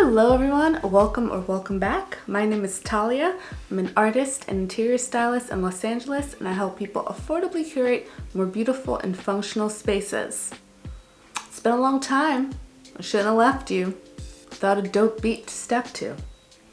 Hello everyone, welcome back. My name is Talia. I'm an artist and interior stylist in Los Angeles, and I help people affordably curate more beautiful and functional spaces. It's been a long time. I shouldn't have left you without a dope beat to step to.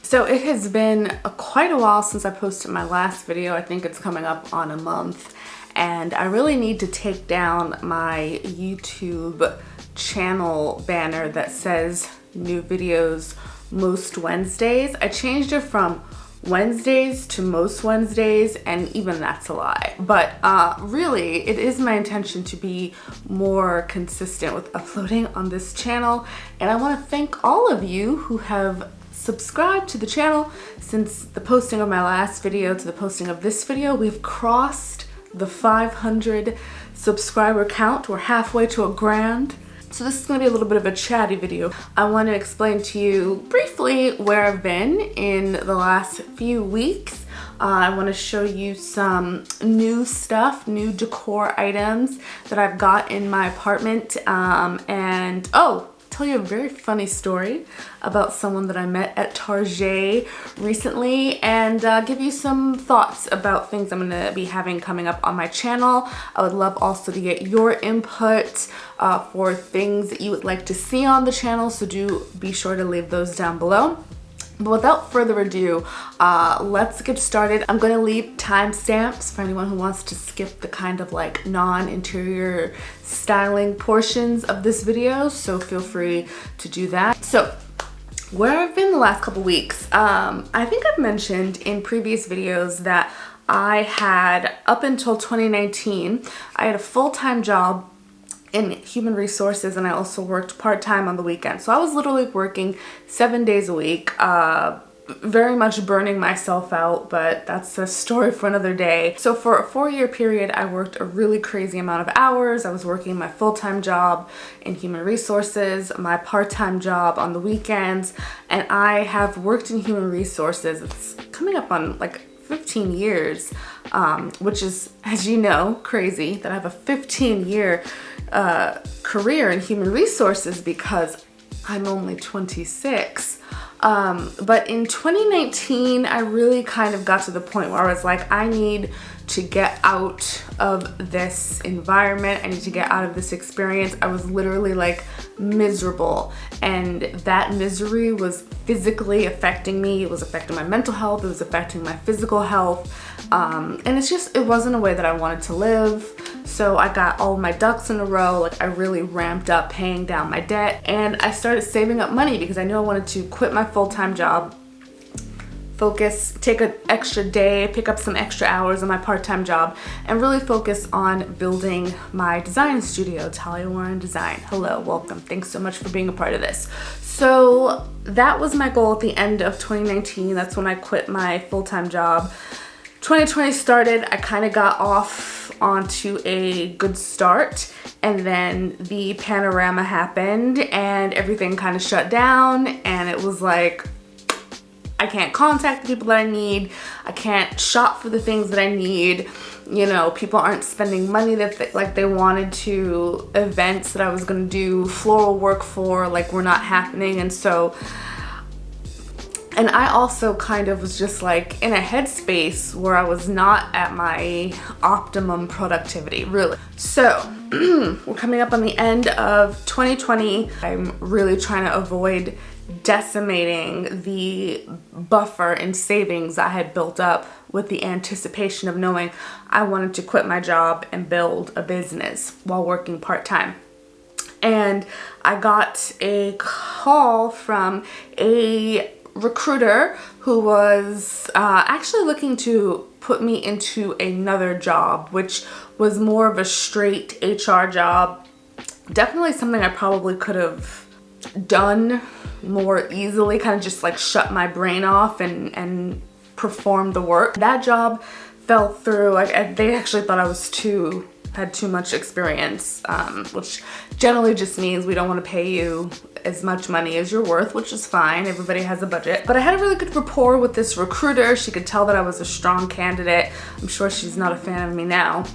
So it has been quite a while since I posted my last video. I think it's coming up on a month, and I really need to take down my YouTube channel banner that says new videos most Wednesdays. I changed it from Wednesdays to most Wednesdays, and even that's a lie. But really, it is my intention to be more consistent with uploading on this channel, and I want to thank all of you who have subscribed to the channel since the posting of my last video to the posting of this video. We've crossed the 500 subscriber count. We're halfway to a grand. So this is going to be a little bit of a chatty video. I want to explain to you briefly where I've been in the last few weeks. I want to show you some new stuff, new decor items that I've got in my apartment, and tell you a very funny story about someone that I met at Target recently, and give you some thoughts about things I'm gonna be having coming up on my channel. I would love also to get your input for things that you would like to see on the channel, so do be sure to leave those down below. But without further ado, let's get started. I'm gonna leave timestamps for anyone who wants to skip the kind of like non-interior styling portions of this video, so feel free to do that. So where I've been the last couple weeks, I think I've mentioned in previous videos that I had, up until 2019, I had a full-time job in human resources, and I also worked part-time on the weekend. So I was literally working 7 days a week, very much burning myself out, but that's a story for another day. So for a 4-year period, I worked a really crazy amount of hours. I was working my full-time job in human resources, my part-time job on the weekends, and I have worked in human resources. It's coming up on like 15 years, which is, as you know, crazy that I have a 15-year career in human resources because I'm only 26. But in 2019, I really kind of got to the point where I was like, I need to get out of this environment. I need to get out of this experience. I was literally like miserable, and that misery was physically affecting me. It was affecting my mental health. It was affecting my physical health. And it wasn't a way that I wanted to live. So I got all my ducks in a row. Like, I really ramped up paying down my debt, and I started saving up money because I knew I wanted to quit my full-time job, focus, take an extra day, pick up some extra hours on my part-time job, and really focus on building my design studio, Talia Warren Design. Hello, welcome. Thanks so much for being a part of this. So that was my goal at the end of 2019. That's when I quit my full-time job. 2020 started, I kind of got off onto a good start, and then the panorama happened and everything kind of shut down, and it was like, I can't contact the people that I need. I can't shop for the things that I need. You know, people aren't spending money that they wanted to. Events that I was gonna do floral work for, like, were not happening. And I also kind of was just like in a headspace where I was not at my optimum productivity, really. So we're coming up on the end of 2020. I'm really trying to avoid decimating the buffer in savings I had built up with the anticipation of knowing I wanted to quit my job and build a business while working part-time. And I got a call from a recruiter who was actually looking to put me into another job, which was more of a straight HR job. Definitely something I probably could have done more easily, kind of just like shut my brain off and perform the work. That job fell through. They actually thought I was had too much experience, which generally just means we don't want to pay you as much money as you're worth, which is fine. Everybody has a budget. But I had a really good rapport with this recruiter. She could tell that I was a strong candidate. I'm sure she's not a fan of me now.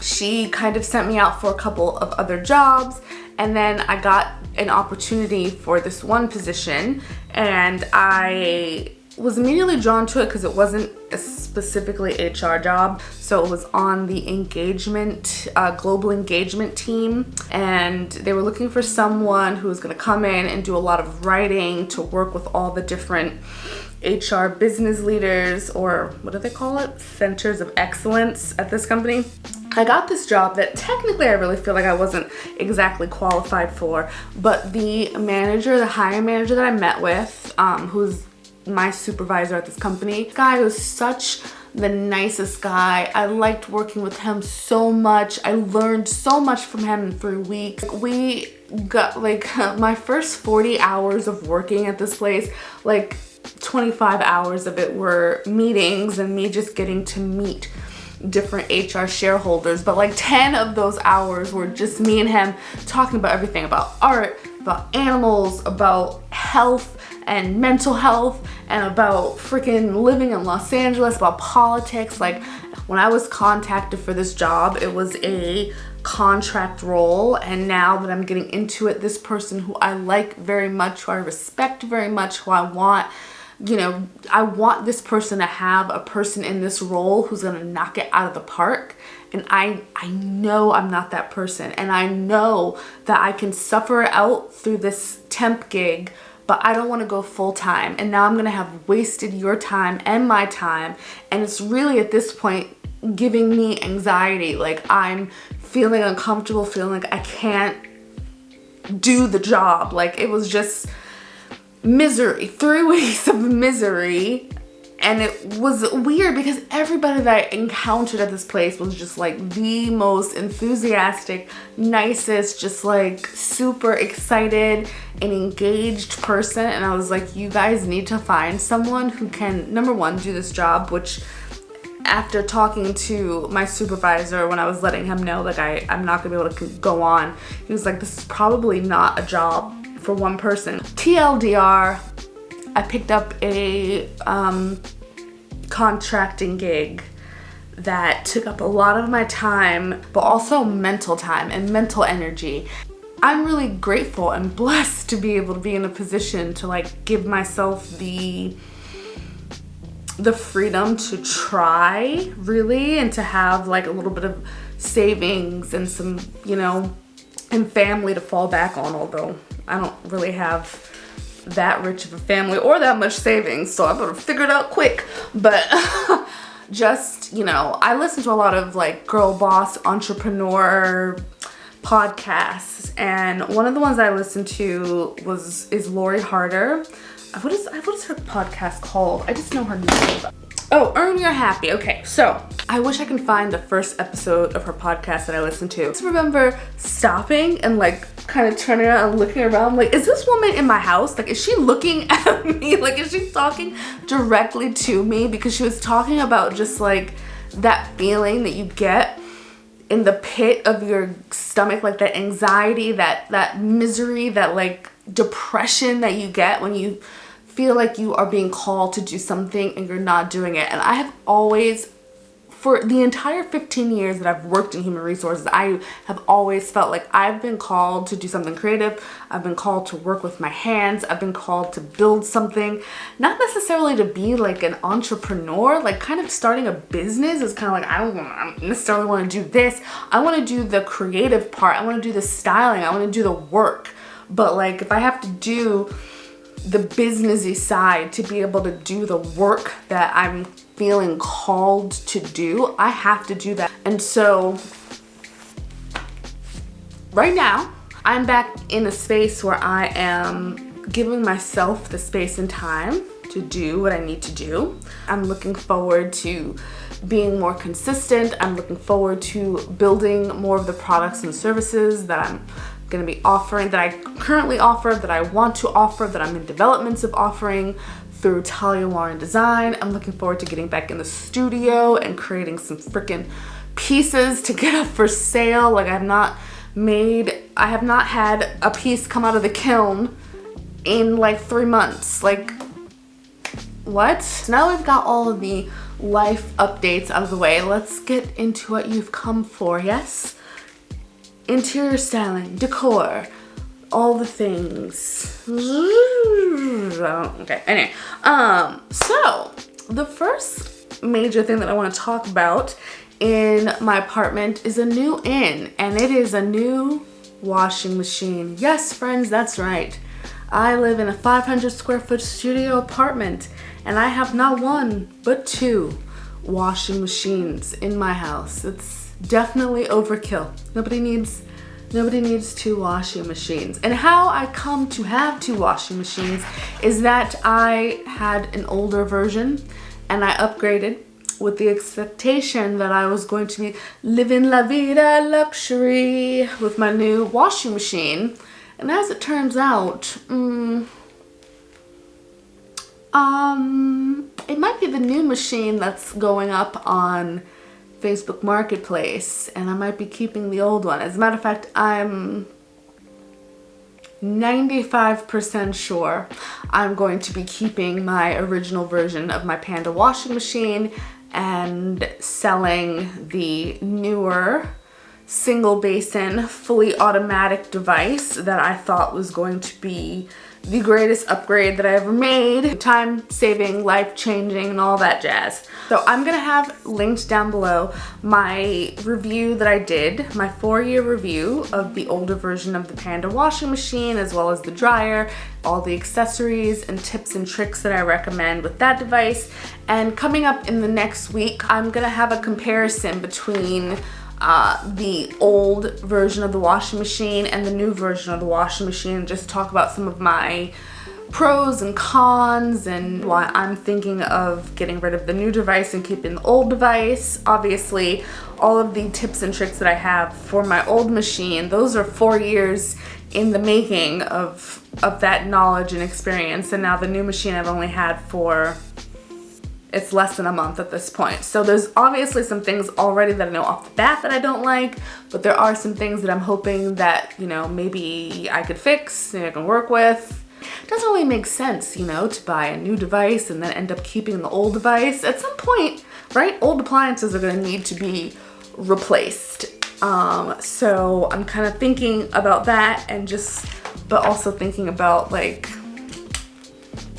She kind of sent me out for a couple of other jobs, and then I got an opportunity for this one position, and I was immediately drawn to it because it wasn't a specifically HR job. So it was on the engagement, global engagement team, and they were looking for someone who was going to come in and do a lot of writing to work with all the different HR business leaders, or what do they call it? Centers of excellence at this company. I got this job that technically I really feel like I wasn't exactly qualified for, but the manager, the hiring manager that I met with, who's my supervisor at this company, this guy was such the nicest guy. I liked working with him so much. I learned so much from him in 3 weeks. We got like my first 40 hours of working at this place, like 25 hours of it were meetings and me just getting to meet different HR shareholders, but like 10 of those hours were just me and him talking about everything, about art, about animals, about health and mental health, and about freaking living in Los Angeles, about politics. Like, when I was contacted for this job, it was a contract role, and now that I'm getting into it, this person who I like very much, who I respect very much, who I want, you know, I want this person to have a person in this role who's gonna knock it out of the park. And I know I'm not that person, and I know that I can suffer out through this temp gig, but I don't want to go full time. And now I'm gonna have wasted your time and my time, and it's really at this point giving me anxiety. Like, I'm feeling uncomfortable, feeling like I can't do the job. Like, it was just misery, 3 weeks of misery. And it was weird because everybody that I encountered at this place was just like the most enthusiastic, nicest, just like super excited and engaged person. And I was like, you guys need to find someone who can, number one, do this job, which after talking to my supervisor, when I was letting him know like I'm not gonna be able to go on, he was like, this is probably not a job for one person. TLDR, I picked up a contracting gig that took up a lot of my time, but also mental time and mental energy. I'm really grateful and blessed to be able to be in a position to like give myself the freedom to try, really, and to have like a little bit of savings and some, you know, and family to fall back on, although I don't really have that rich of a family or that much savings, so I better figure it out quick. But just, you know, I listen to a lot of like girl boss entrepreneur podcasts, and one of the ones I listened to is Lori Harder. What is her podcast called? I just know her name. Oh, Earn Your Happy. Okay, so I wish I can find the first episode of her podcast that I listened to. I just remember stopping and like kind of turning around and looking around like, is this woman in my house? Like, is she looking at me? Like, is she talking directly to me? Because she was talking about just like that feeling that you get in the pit of your stomach, like that anxiety, that misery, that like depression that you get when you feel like you are being called to do something and you're not doing it. And I have always, for the entire 15 years that I've worked in human resources, I have always felt like I've been called to do something creative. I've been called to work with my hands. I've been called to build something, not necessarily to be like an entrepreneur. Like, kind of starting a business is kind of like, I don't necessarily want to do this. I want to do the creative part. I want to do the styling. I want to do the work. But like, if I have to do the businessy side to be able to do the work that I'm feeling called to do, I have to do that. And so right now I'm back in a space where I am giving myself the space and time to do what I need to do. I'm looking forward to being more consistent. I'm looking forward to building more of the products and services that I'm going to be offering, that I currently offer, that I want to offer, that I'm in developments of offering through Talia Warren Design. I'm looking forward to getting back in the studio and creating some freaking pieces to get up for sale. Like, I have not had a piece come out of the kiln in like 3 months. Like, what? So now we've got all of the life updates out of the way. Let's get into what you've come for, yes? Interior styling, decor, all the things. Okay, anyway, so the first major thing that I want to talk about in my apartment is a new and it is a new washing machine. Yes, friends, that's right. I live in a 500 square foot studio apartment and I have not one, but two washing machines in my house. It's definitely overkill. Nobody needs two washing machines. And how I come to have two washing machines is that I had an older version and I upgraded with the expectation that I was going to be living la vida luxury with my new washing machine. And as it turns out, it might be the new machine that's going up on Facebook Marketplace, and I might be keeping the old one. As a matter of fact, I'm 95% sure I'm going to be keeping my original version of my Panda washing machine and selling the newer single basin fully automatic device that I thought was going to be the greatest upgrade that I ever made. Time saving, life changing, and all that jazz. So I'm gonna have linked down below my review that I did, my 4-year review of the older version of the Panda washing machine, as well as the dryer, all the accessories and tips and tricks that I recommend with that device. And coming up in the next week, I'm gonna have a comparison between the old version of the washing machine and the new version of the washing machine, just talk about some of my pros and cons and why I'm thinking of getting rid of the new device and keeping the old device. Obviously, all of the tips and tricks that I have for my old machine, those are 4 years in the making of that knowledge and experience, and now the new machine I've only had for, it's less than a month at this point. So there's obviously some things already that I know off the bat that I don't like, but there are some things that I'm hoping that, you know, maybe I could fix and I can work with. It doesn't really make sense, you know, to buy a new device and then end up keeping the old device. At some point, right, old appliances are gonna need to be replaced. So I'm kind of thinking about that and but also thinking about like,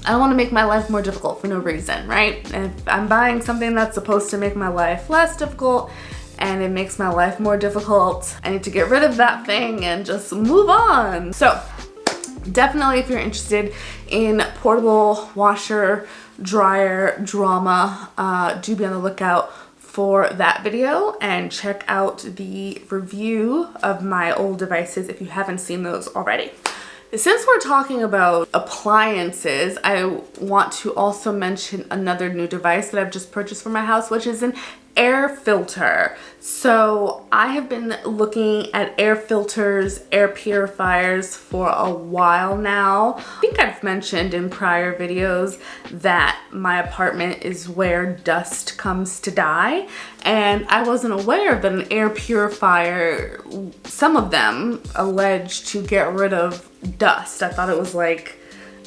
I don't want to make my life more difficult for no reason, right? And if I'm buying something that's supposed to make my life less difficult and it makes my life more difficult, I need to get rid of that thing and just move on. So definitely, if you're interested in portable washer dryer drama, do be on the lookout for that video and check out the review of my old devices if you haven't seen those already. Since we're talking about appliances, I want to also mention another new device that I've just purchased for my house, which is an air filter. So I have been looking at air filters, air purifiers for a while now. I think I've mentioned in prior videos that my apartment is where dust comes to die, and I wasn't aware that an air purifier, some of them allege to get rid of dust. I thought it was like,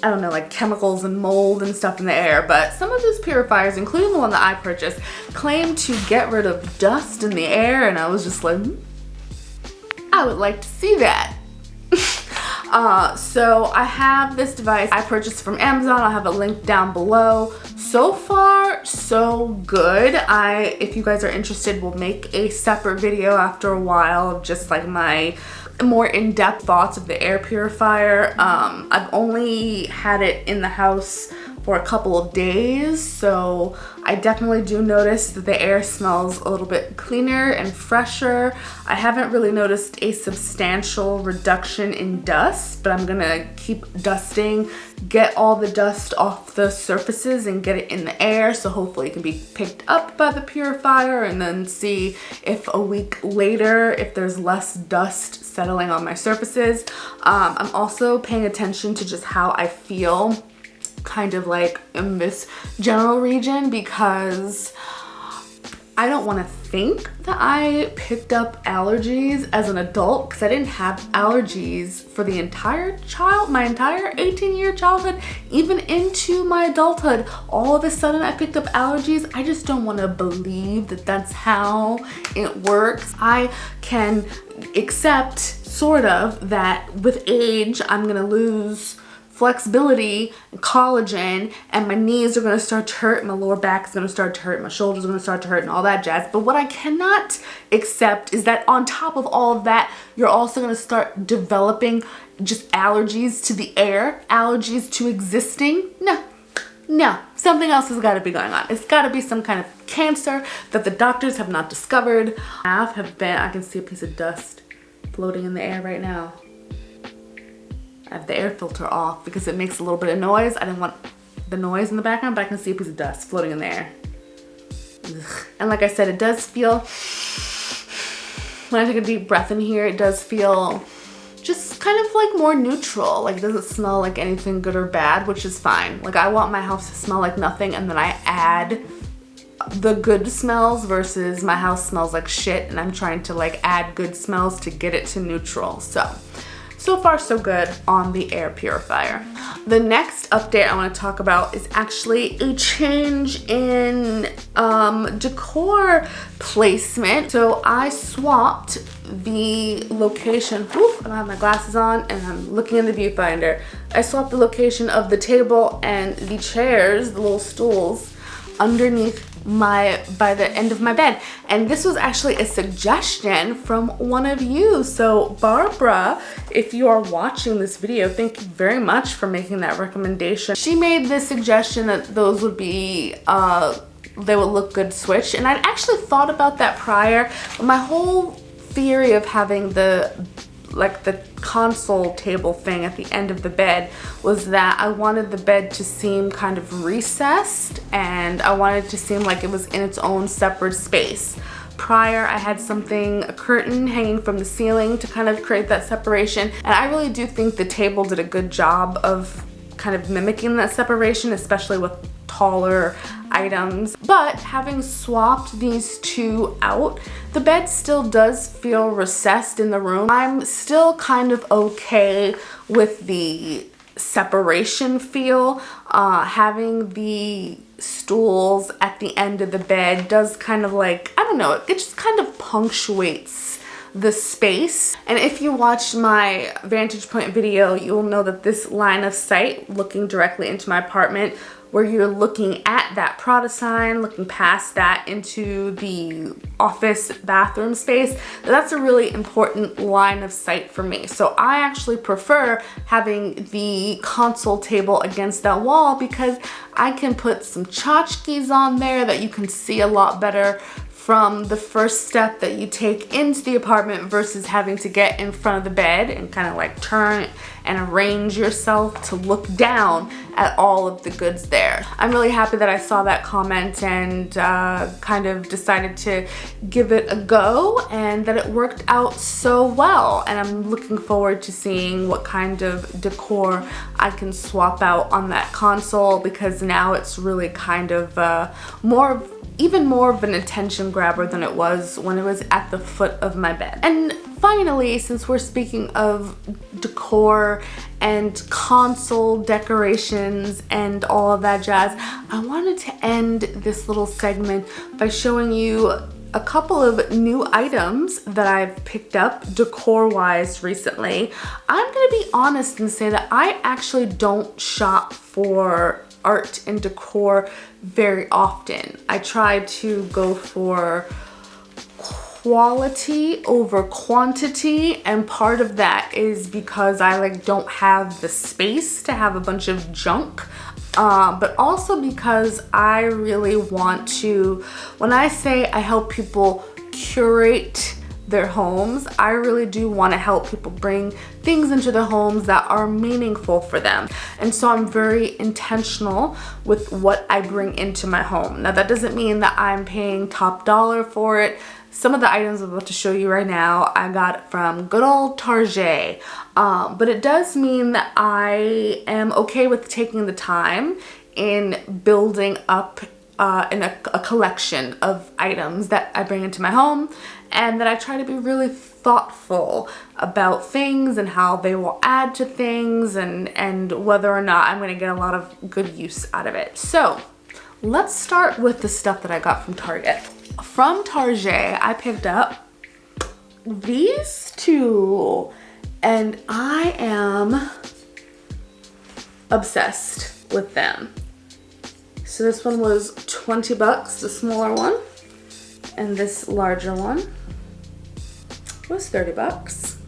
I don't know, like chemicals and mold and stuff in the air, but some of these purifiers, including the one that I purchased, claim to get rid of dust in the air, and I was just like, I would like to see that. So I have this device I purchased from Amazon. I'll have a link down below. So far, so good. If you guys are interested, we'll make a separate video after a while of just like my more in-depth thoughts of the air purifier. I've only had it in the house for a couple of days, so I definitely do notice that the air smells a little bit cleaner and fresher. I haven't really noticed a substantial reduction in dust, but I'm gonna keep dusting, get all the dust off the surfaces and get it in the air, so hopefully it can be picked up by the purifier, and then see if a week later, if there's less dust settling on my surfaces. I'm also paying attention to just how I feel kind of like in this general region, because I don't want to think that I picked up allergies as an adult because I didn't have allergies for the entire my entire 18-year childhood, even into my adulthood. All of a sudden I picked up allergies. I just don't want to believe that that's how it works. I can accept sort of that with age I'm gonna lose flexibility and collagen, and my knees are going to start to hurt, my lower back is going to start to hurt, my shoulders are going to start to hurt, and all that jazz. But what I cannot accept is that on top of all of that, you're also going to start developing just allergies to the air, allergies to existing. No, something else has got to be going on. It's got to be some kind of cancer that the doctors have not discovered. I can see a piece of dust floating in the air right now. I have the air filter off because it makes a little bit of noise. I didn't want the noise in the background, but I can see a piece of dust floating in the air. Ugh. And like I said, it does feel, when I take a deep breath in here, it does feel just kind of like more neutral. Like it doesn't smell like anything good or bad, which is fine. Like I want my house to smell like nothing, and then I add the good smells versus my house smells like shit and I'm trying to like add good smells to get it to neutral. So far so good on the air purifier. The next update I want to talk about is actually a change in decor placement. So I swapped the location. Oof, I don't have my glasses on and I'm looking in the viewfinder. I swapped the location of the table and the chairs, the little stools, underneath by the end of my bed. And this was actually a suggestion from one of you. So Barbara, if you are watching this video, thank you very much for making that recommendation. She made this suggestion that those would be they would look good switched, and I'd actually thought about that prior, but my whole theory of having the console table thing at the end of the bed was that I wanted the bed to seem kind of recessed, and I wanted it to seem like it was in its own separate space. Prior, I had a curtain hanging from the ceiling to kind of create that separation, and I really do think the table did a good job of kind of mimicking that separation, especially with taller items. But having swapped these two out, the bed still does feel recessed in the room. I'm still kind of okay with the separation feel. Having the stools at the end of the bed does kind of like, I don't know, it just kind of punctuates the space. And if you watched my vantage point video, you'll know that this line of sight looking directly into my apartment, where you're looking at that Prada sign, looking past that into the office bathroom space, that's a really important line of sight for me. So I actually prefer having the console table against that wall because I can put some tchotchkes on there that you can see a lot better from the first step that you take into the apartment versus having to get in front of the bed and kind of like turn and arrange yourself to look down at all of the goods there. I'm really happy that I saw that comment and kind of decided to give it a go, and that it worked out so well. And I'm looking forward to seeing what kind of decor I can swap out on that console, because now it's really kind of even more of an attention grabber than it was when it was at the foot of my bed. And finally, since we're speaking of decor and console decorations and all of that jazz, I wanted to end this little segment by showing you a couple of new items that I've picked up decor-wise recently. I'm gonna be honest and say that I actually don't shop for art and decor very often. I try to go for quality over quantity, and part of that is because I don't have the space to have a bunch of junk, but also because I really want to, when I say I help people curate their homes, I really do want to help people bring things into their homes that are meaningful for them. And so I'm very intentional with what I bring into my home. Now that doesn't mean that I'm paying top dollar for it. Some of the items I'm about to show you right now I got from good old Target, but it does mean that I am okay with taking the time in building up in a collection of items that I bring into my home, and that I try to be really thoughtful about things and how they will add to things, and whether or not I'm going to get a lot of good use out of it. So let's start with the stuff that I got from Target. From Target, I picked up these two, and I am obsessed with them. So this one was 20 bucks, the smaller one, and this larger one was 30 bucks.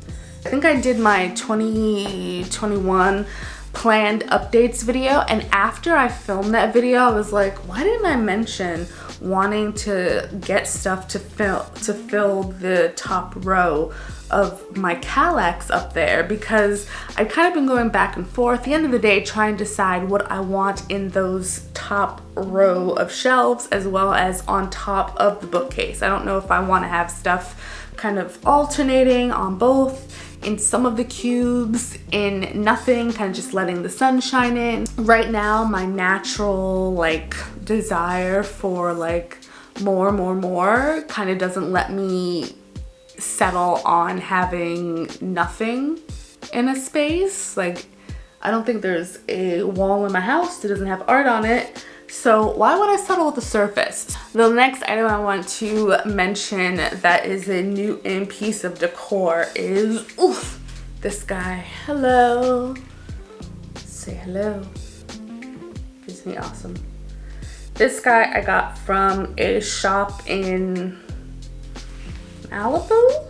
I think I did my 2021 planned updates video, and after I filmed that video, I was like, why didn't I mention wanting to get stuff to fill the top row of my Calyx up there, because I've kind of been going back and forth at the end of the day trying to decide what I want in those top row of shelves as well as on top of the bookcase. I don't know if I want to have stuff kind of alternating on both, in some of the cubes, in nothing, kind of just letting the sun shine in. Right now, my natural like desire for like more kind of doesn't let me settle on having nothing in a space. Like, I don't think there's a wall in my house that doesn't have art on it. So why would I settle with the surface? The next item I want to mention that is a new in piece of decor is, oof, this guy. Hello. Say hello. Isn't he awesome? This guy I got from a shop in Malibu?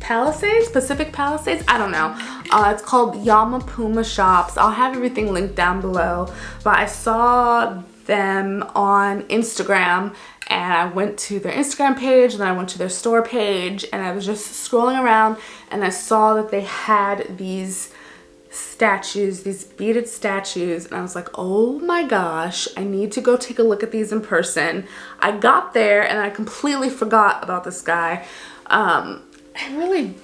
Palisades? Pacific Palisades? I don't know. It's called Yama Puma Shops. I'll have everything linked down below. But I saw them on Instagram, and I went to their Instagram page, and then I went to their store page, and I was just scrolling around, and I saw that they had these statues, these beaded statues, and I was like, oh my gosh, I need to go take a look at these in person. I got there and I completely forgot about this guy. I really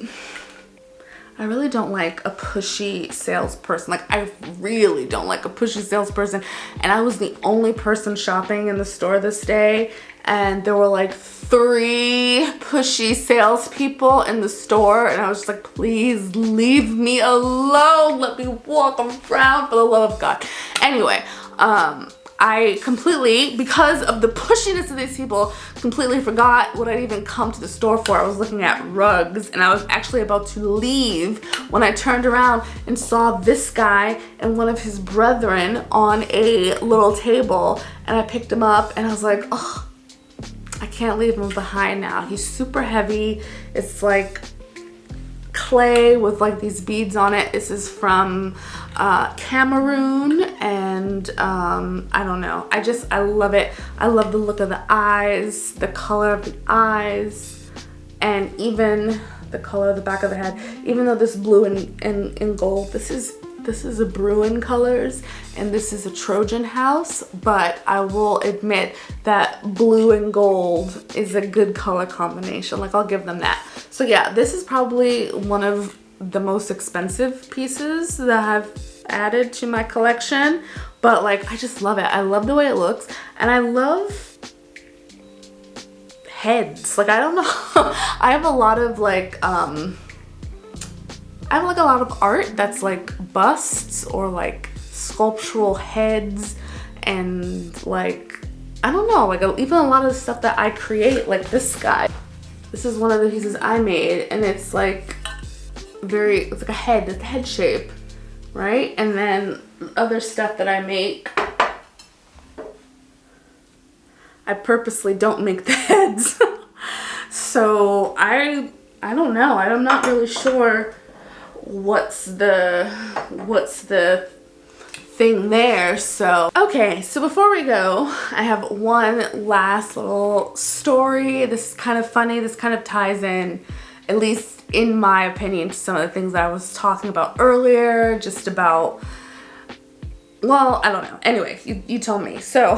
don't like a pushy salesperson. Like, I really don't like a pushy salesperson. And I was the only person shopping in the store this day, and there were like 3 pushy salespeople in the store, and I was just like, please leave me alone. Let me walk around, for the love of God. Anyway, I completely, because of the pushiness of these people, completely forgot what I'd even come to the store for. I was looking at rugs, and I was actually about to leave when I turned around and saw this guy and one of his brethren on a little table, and I picked him up, and I was like, oh, I can't leave him behind now. He's super heavy. It's like clay with like these beads on it. This is from Cameroon, and I don't know. I love it. I love the look of the eyes, the color of the eyes, and even the color of the back of the head. Even though this blue and gold, this is a Bruin colors, and this is a Trojan house, but I will admit that blue and gold is a good color combination. Like, I'll give them that. So yeah, this is probably one of the most expensive pieces that I've added to my collection, but like, I just love it. I love the way it looks, and I love heads. Like, I don't know. I have a lot of like, I have like a lot of art that's like busts or like sculptural heads, and like, I don't know, like even a lot of the stuff that I create, like this guy. This is one of the pieces I made, and it's like it's like a head, it's a head shape, right? And then other stuff that I make, I purposely don't make the heads. So I don't know. I'm not really sure what's the thing there. So okay, so before we go, I have one last little story. This is kind of funny. This kind of ties in, at least in my opinion, to some of the things that I was talking about earlier, just about, well, I don't know. Anyway, you told me. So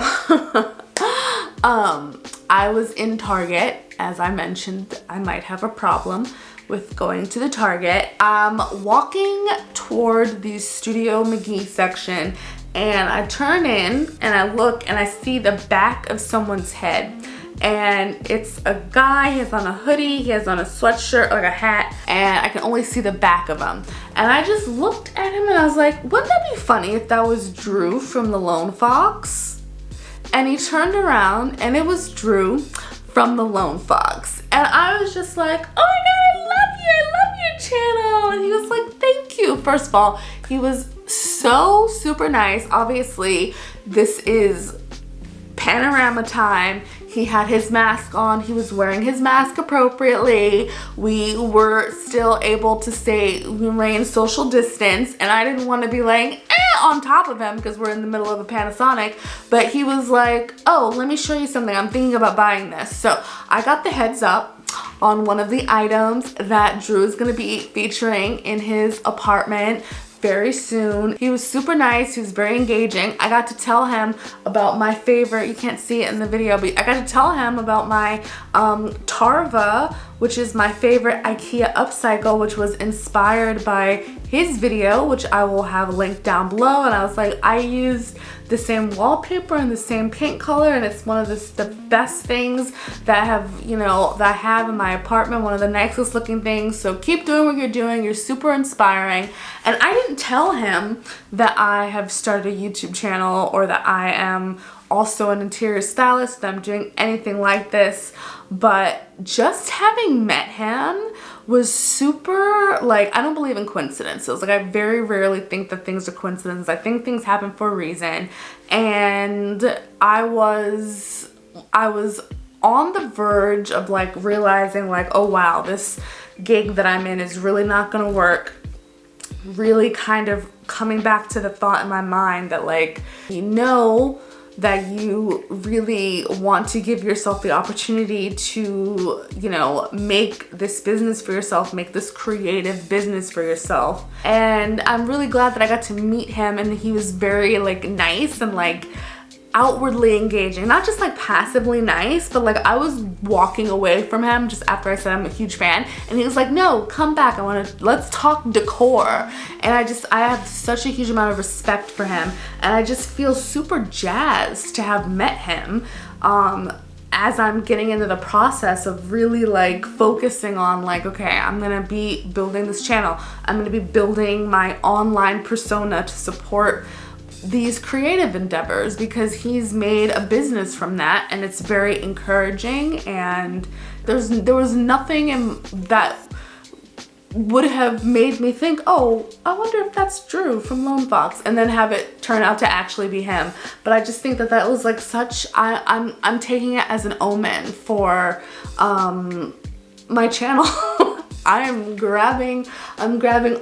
I was in Target. As I mentioned, I might have a problem with going to the Target. I'm walking toward the Studio McGee section, and I turn in and I look and I see the back of someone's head. And it's a guy, he has on a hoodie, he has on a sweatshirt, like a hat, and I can only see the back of him. And I just looked at him and I was like, wouldn't that be funny if that was Drew from the Lone Fox? And he turned around and it was Drew from the Lone Fox. And I was just like, oh my God, I love your channel. And he was like, thank you. First of all, he was so super nice. Obviously, this is panorama time. He had his mask on. He was wearing his mask appropriately. We were still able to remain social distance, and I didn't want to be like on top of him because we're in the middle of a Panasonic, but he was like, oh, let me show you something. I'm thinking about buying this. So I got the heads up on one of the items that Drew is going to be featuring in his apartment very soon. He was super nice. He was very engaging. I got to tell him about my favorite, you can't see it in the video, but I got to tell him about my Tarva, which is my favorite IKEA upcycle, which was inspired by his video, which I will have linked down below. And I was like, I used the same wallpaper and the same paint color, and it's one of the best things that I have in my apartment, one of the nicest looking things. So keep doing what you're doing. You're super inspiring. And I didn't tell him that I have started a YouTube channel or that I am also an interior stylist, that I'm doing anything like this, but just having met him was super, like, I don't believe in coincidences. Like, I very rarely think that things are coincidences. I think things happen for a reason. And I was on the verge of like realizing like, oh wow, this gig that I'm in is really not gonna work. Really kind of coming back to the thought in my mind that like, that you really want to give yourself the opportunity to, make this business for yourself, make this creative business for yourself. And I'm really glad that I got to meet him, and he was very like nice and like outwardly engaging, not just like passively nice, but like I was walking away from him just after I said I'm a huge fan, and he was like, no, come back, let's talk decor. And I have such a huge amount of respect for him, and I just feel super jazzed to have met him as I'm getting into the process of really like focusing on like, okay, I'm gonna be building this channel, I'm gonna be building my online persona to support these creative endeavors, because he's made a business from that, and it's very encouraging. And there was nothing that would have made me think, oh, I wonder if that's Drew from Lone Fox, and then have it turn out to actually be him. But I just think that was like such, I'm taking it as an omen for my channel. I'm grabbing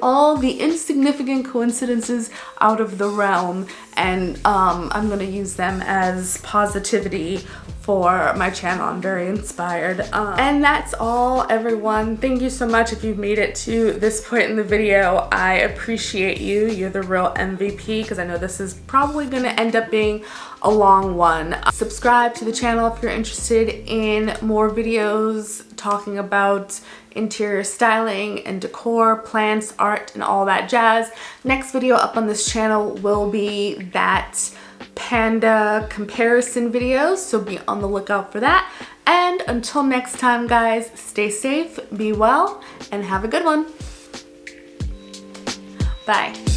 all the insignificant coincidences out of the realm, and I'm gonna use them as positivity for my channel. I'm very inspired. And that's all, everyone. Thank you so much if you've made it to this point in the video. I appreciate you. You're the real MVP, because I know this is probably gonna end up being a long one. Subscribe to the channel if you're interested in more videos talking about interior styling and decor, plants, art, and all that jazz. Next video up on this channel will be that panda comparison video, so be on the lookout for that. And until next time, guys, stay safe, be well, and have a good one. Bye.